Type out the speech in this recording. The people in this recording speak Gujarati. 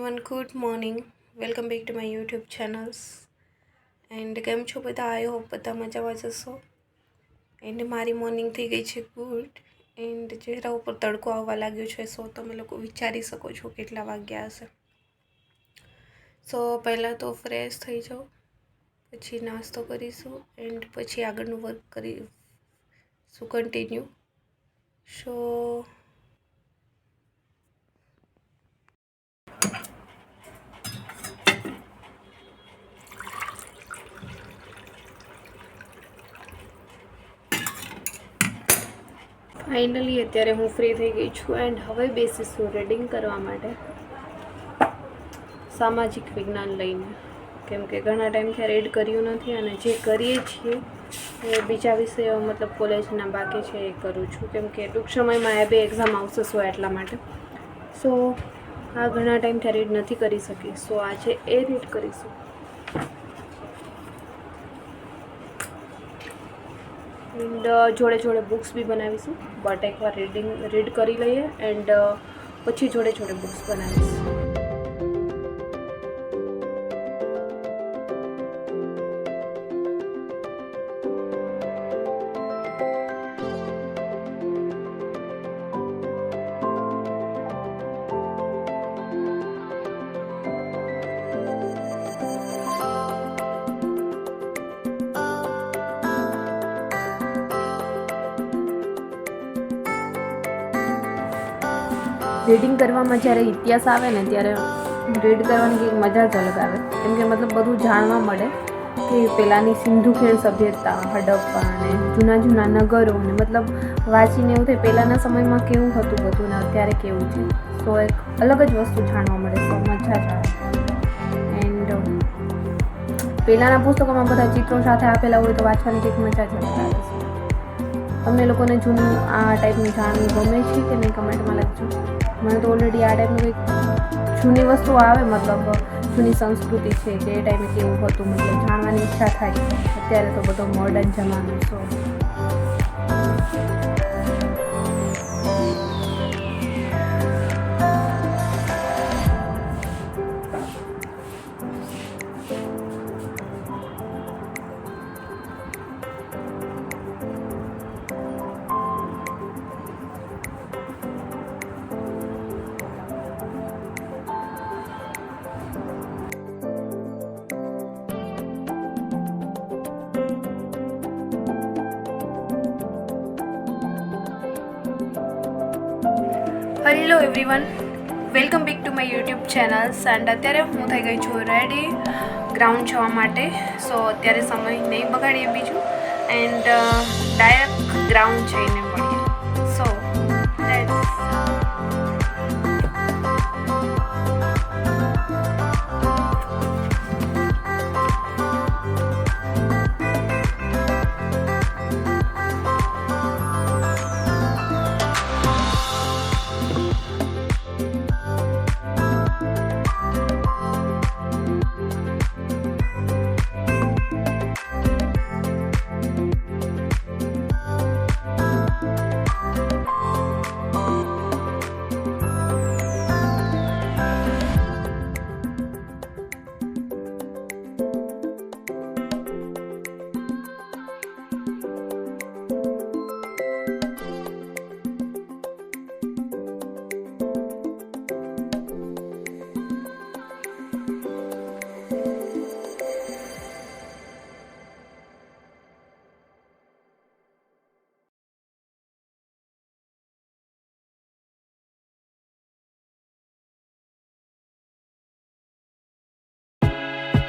everyone, good morning. Welcome back to my YouTube channels. And કેમ છો બધા? આઈ હોપ બધા મજામાં જશો. એન્ડ મારી મોર્નિંગ થઈ ગઈ છે ગુડ. એન્ડ ચહેરા ઉપર તડકો આવવા લાગ્યો છે, સો તમે લોકો વિચારી શકો છો કેટલા વાગ્યા હશે. સો પહેલાં તો ફ્રેશ થઈ જાઓ, પછી નાસ્તો કરીશું એન્ડ પછી આગળનું વર્ક કરીશું કન્ટિન્યુ. સો ફાઇનલી અત્યારે હું ફ્રી થઈ ગઈ છું એન્ડ હવે બેસીશું રીડિંગ કરવા માટે સામાજિક વિજ્ઞાન લઈને, કેમ કે ઘણા ટાઈમથી રીડ કર્યું નથી અને જે કરીએ છીએ એ બીજા વિષયો મતલબ કોલેજના બાકી છે એ કરું છું, કેમ કે ટૂંક સમયમાં એ બે એક્ઝામ આવશે સો એટલા માટે. સો આ ઘણા ટાઈમથી રીડ નથી કરી શકી, સો આજે એ રીડ કરીશું. એન્ડ જોડે જોડે બુક્સ બી બનાવીશું, બટ એકવાર રીડ કરી લઈએ એન્ડ પછી જોડે જોડે બુક્સ બનાવીશું. રીડિંગ કરવામાં જ્યારે ઇતિહાસ આવે ને ત્યારે રીડ કરવાની કંઈક મજા જ અલગ આવે, કેમ કે મતલબ બધું જાણવા મળે કે પહેલાંની સિંધુ ખેડ સભ્યતા, હડપ્પા અને જૂના જૂના નગરો, ને મતલબ વાંચીને એવું થાય પહેલાંના સમયમાં કેવું હતું બધું ને અત્યારે કેવું છે. સો એક અલગ જ વસ્તુ જાણવા મળે, સો મજા જ આવે. એન્ડ પહેલાંના પુસ્તકોમાં બધા ચિત્રો સાથે આપેલા હોય તો વાંચવાની કંઈક મજા જ અલગ આવે છે. તમને લોકોને જૂનું આ ટાઈપનું જાણવું ગમે છે કે નહીં કમેન્ટમાં લખજો. મને તો ઓલરેડી આ ટાઈપનું કંઈક જૂની વસ્તુ આવે, મતલબ જૂની સંસ્કૃતિ છે કે એ ટાઈમે કેવું હતું મતલબ જાણવાની ઈચ્છા થાય. અત્યારે તો બધો મોડર્ન જમાનો છો. Hello everyone, welcome back to my YouTube channels. And અત્યારે હું થઈ ગઈ છું રેડી ગ્રાઉન્ડ જવા માટે. સો અત્યારે સમય નહીં બગાડીએ બીજું એન્ડ ડાયરેક્ટ ગ્રાઉન્ડ જઈને મળીએ.